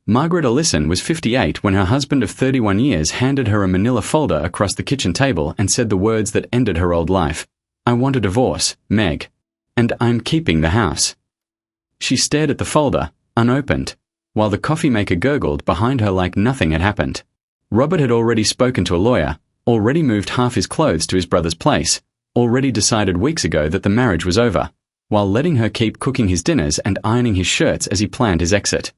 Margaret Ellison was 58 when her husband of 31 years handed her a manila folder across the kitchen table and said the words that ended her old life. "I want a divorce, Meg. And I'm keeping the house." She stared at the folder, unopened, while the coffee maker gurgled behind her like nothing had happened. Robert had already spoken to a lawyer, already moved half his clothes to his brother's place, already decided weeks ago that the marriage was over, while letting her keep cooking his dinners and ironing his shirts as he planned his exit.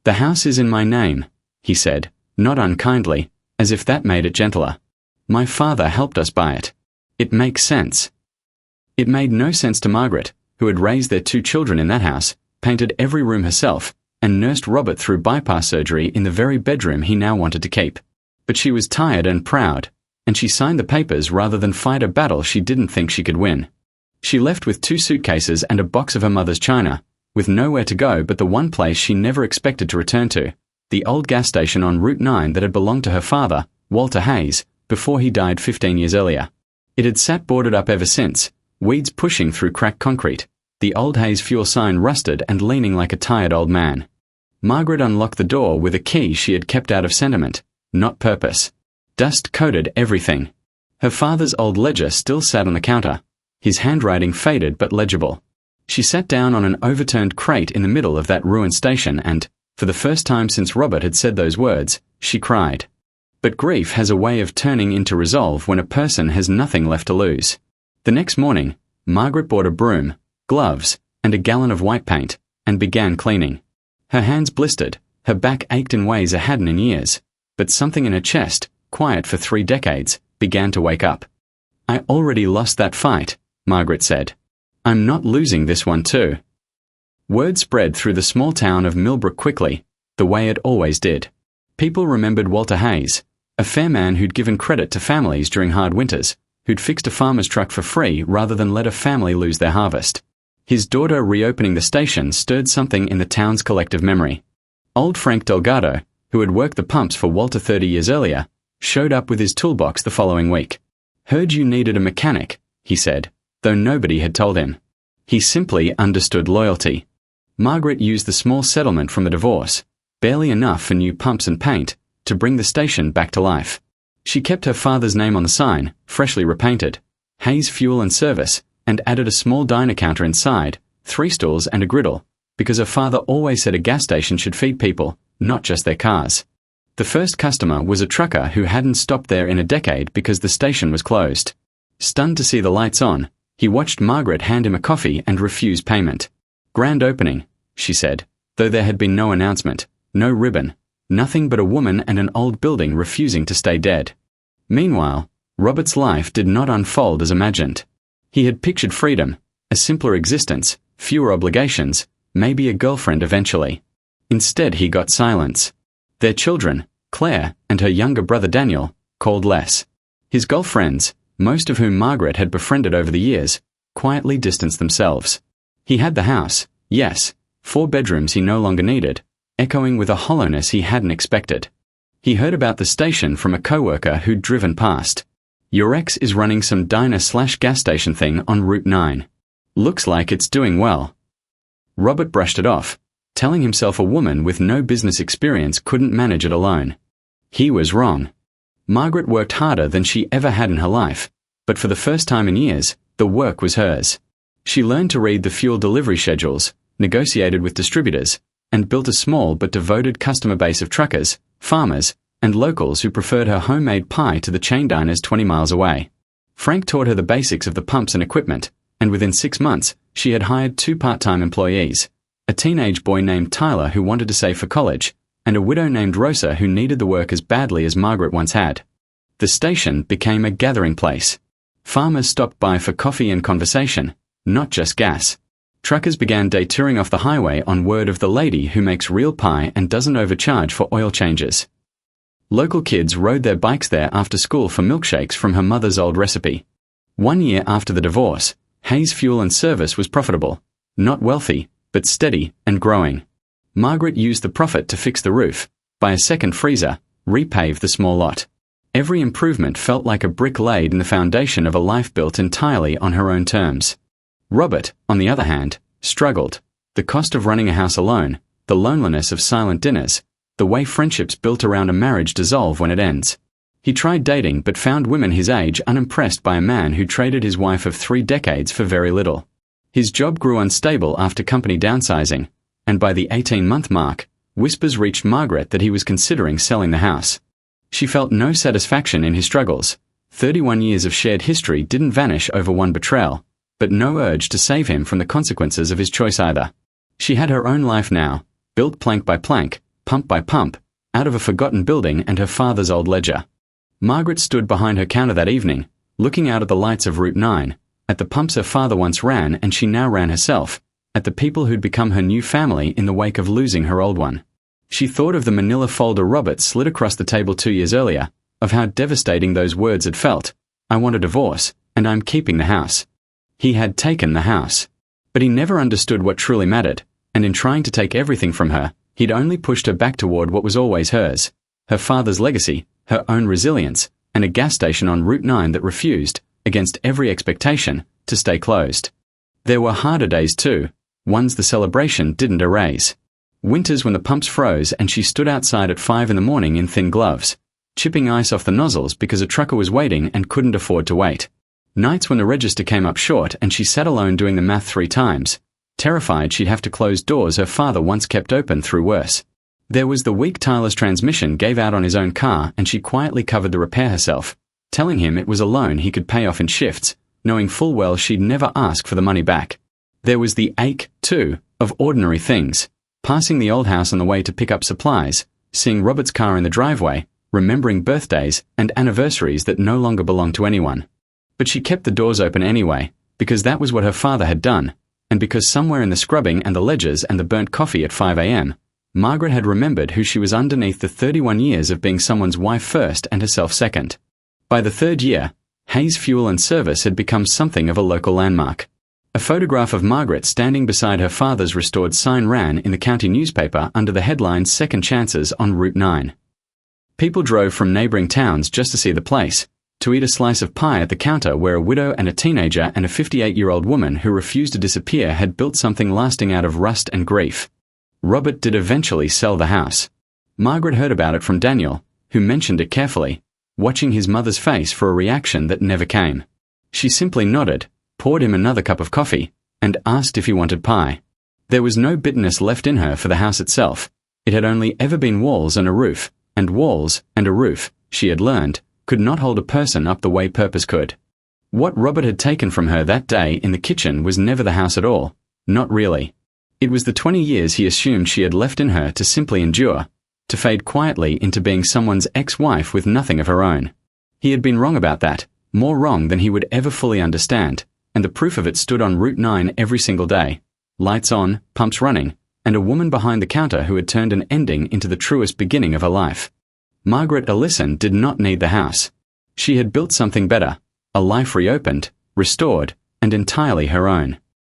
"The house is in my name," he said, not unkindly, as if that made it gentler. "My father helped us buy it. It makes sense." It made no sense to Margaret, who had raised their 2 children in that house, painted every room herself, and nursed Robert through bypass surgery in the very bedroom he now wanted to keep. But she was tired and proud, and she signed the papers rather than fight a battle she didn't think she could win. She left with 2 suitcases and a box of her mother's china, with nowhere to go but the one place she never expected to return to, the old gas station on Route 9 that had belonged to her father, Walter Hayes, before he died 15 years earlier. It had sat boarded up ever since, weeds pushing through cracked concrete, the old Hayes fuel sign rusted and leaning like a tired old man. Margaret unlocked the door with a key she had kept out of sentiment, not purpose. Dust coated everything. Her father's old ledger still sat on the counter, his handwriting faded but legible. She sat down on an overturned crate in the middle of that ruined station and, for the first time since Robert had said those words, she cried. But grief has a way of turning into resolve when a person has nothing left to lose. The next morning, Margaret bought a broom, gloves, and a gallon of white paint, and began cleaning. Her hands blistered, her back ached in ways it hadn't in years, but something in her chest, quiet for 3 decades, began to wake up. "I already lost that fight," Margaret said. "I'm not losing this one too." Word spread through the small town of Millbrook quickly, the way it always did. People remembered Walter Hayes, a fair man who'd given credit to families during hard winters, who'd fixed a farmer's truck for free rather than let a family lose their harvest. His daughter reopening the station stirred something in the town's collective memory. Old Frank Delgado, who had worked the pumps for Walter 30 years earlier, showed up with his toolbox the following week. "Heard you needed a mechanic," he said, though nobody had told him. He simply understood loyalty. Margaret used the small settlement from the divorce, barely enough for new pumps and paint, to bring the station back to life. She kept her father's name on the sign, freshly repainted, Hayes Fuel and Service, and added a small diner counter inside, 3 stools and a griddle, because her father always said a gas station should feed people, not just their cars. The first customer was a trucker who hadn't stopped there in a decade because the station was closed. Stunned to see the lights on, he watched Margaret hand him a coffee and refuse payment. "Grand opening," she said, though there had been no announcement, no ribbon, nothing but a woman and an old building refusing to stay dead. Meanwhile, Robert's life did not unfold as imagined. He had pictured freedom, a simpler existence, fewer obligations, maybe a girlfriend eventually. Instead he got silence. Their children, Claire and her younger brother Daniel, called less. His girlfriends, most of whom Margaret had befriended over the years, quietly distanced themselves. He had the house, yes, 4 bedrooms he no longer needed, echoing with a hollowness he hadn't expected. He heard about the station from a coworker who'd driven past. "Your ex is running some diner/gas station thing on Route 9. Looks like it's doing well." Robert brushed it off, telling himself a woman with no business experience couldn't manage it alone. He was wrong. Margaret worked harder than she ever had in her life, but for the first time in years, the work was hers. She learned to read the fuel delivery schedules, negotiated with distributors, and built a small but devoted customer base of truckers, farmers, and locals who preferred her homemade pie to the chain diners 20 miles away. Frank taught her the basics of the pumps and equipment, and within 6 months, she had hired 2 part-time employees, a teenage boy named Tyler who wanted to save for college, and a widow named Rosa who needed the work as badly as Margaret once had. The station became a gathering place. Farmers stopped by for coffee and conversation, not just gas. Truckers began detouring off the highway on word of the lady who makes real pie and doesn't overcharge for oil changes. Local kids rode their bikes there after school for milkshakes from her mother's old recipe. 1 year after the divorce, Hayes Fuel and Service was profitable, not wealthy, but steady and growing. Margaret used the profit to fix the roof, buy a second freezer, repave the small lot. Every improvement felt like a brick laid in the foundation of a life built entirely on her own terms. Robert, on the other hand, struggled. The cost of running a house alone, the loneliness of silent dinners, the way friendships built around a marriage dissolve when it ends. He tried dating but found women his age unimpressed by a man who traded his wife of 3 decades for very little. His job grew unstable after company downsizing, and by the 18-month mark, whispers reached Margaret that he was considering selling the house. She felt no satisfaction in his struggles. 31 years of shared history didn't vanish over one betrayal, but no urge to save him from the consequences of his choice either. She had her own life now, built plank by plank, pump by pump, out of a forgotten building and her father's old ledger. Margaret stood behind her counter that evening, looking out at the lights of Route 9, at the pumps her father once ran and she now ran herself, at the people who'd become her new family in the wake of losing her old one. She thought of the manila folder Robert slid across the table 2 years earlier, of how devastating those words had felt. I want a divorce, and I'm keeping the house. He had taken the house. But he never understood what truly mattered, and in trying to take everything from her, he'd only pushed her back toward what was always hers: her father's legacy, her own resilience, and a gas station on Route 9 that refused, against every expectation, to stay closed. There were harder days too, ones the celebration didn't erase. Winters when the pumps froze and she stood outside at 5 in the morning in thin gloves, chipping ice off the nozzles because a trucker was waiting and couldn't afford to wait. Nights when the register came up short and she sat alone doing the math 3 times, terrified she'd have to close doors her father once kept open through worse. There was the week Tyler's transmission gave out on his own car and she quietly covered the repair herself, telling him it was a loan he could pay off in shifts, knowing full well she'd never ask for the money back. There was the ache, too, of ordinary things: passing the old house on the way to pick up supplies, seeing Robert's car in the driveway, remembering birthdays and anniversaries that no longer belonged to anyone. But she kept the doors open anyway, because that was what her father had done, and because somewhere in the scrubbing and the ledgers and the burnt coffee at 5 a.m., Margaret had remembered who she was underneath the 31 years of being someone's wife first and herself second. By the 3rd year, Hayes Fuel and Service had become something of a local landmark. A photograph of Margaret standing beside her father's restored sign ran in the county newspaper under the headline "Second Chances on Route 9. People drove from neighboring towns just to see the place, to eat a slice of pie at the counter where a widow and a teenager and a 58-year-old woman who refused to disappear had built something lasting out of rust and grief. Robert did eventually sell the house. Margaret heard about it from Daniel, who mentioned it carefully, watching his mother's face for a reaction that never came. She simply nodded, poured him another cup of coffee, and asked if he wanted pie. There was no bitterness left in her for the house itself. It had only ever been walls and a roof, and walls and a roof, she had learned, could not hold a person up the way purpose could. What Robert had taken from her that day in the kitchen was never the house at all, not really. It was the 20 years he assumed she had left in her to simply endure, to fade quietly into being someone's ex-wife with nothing of her own. He had been wrong about that, more wrong than he would ever fully understand, and the proof of it stood on Route 9 every single day. Lights on, pumps running, and a woman behind the counter who had turned an ending into the truest beginning of her life. Margaret Ellison did not need the house. She had built something better, a life reopened, restored, and entirely her own.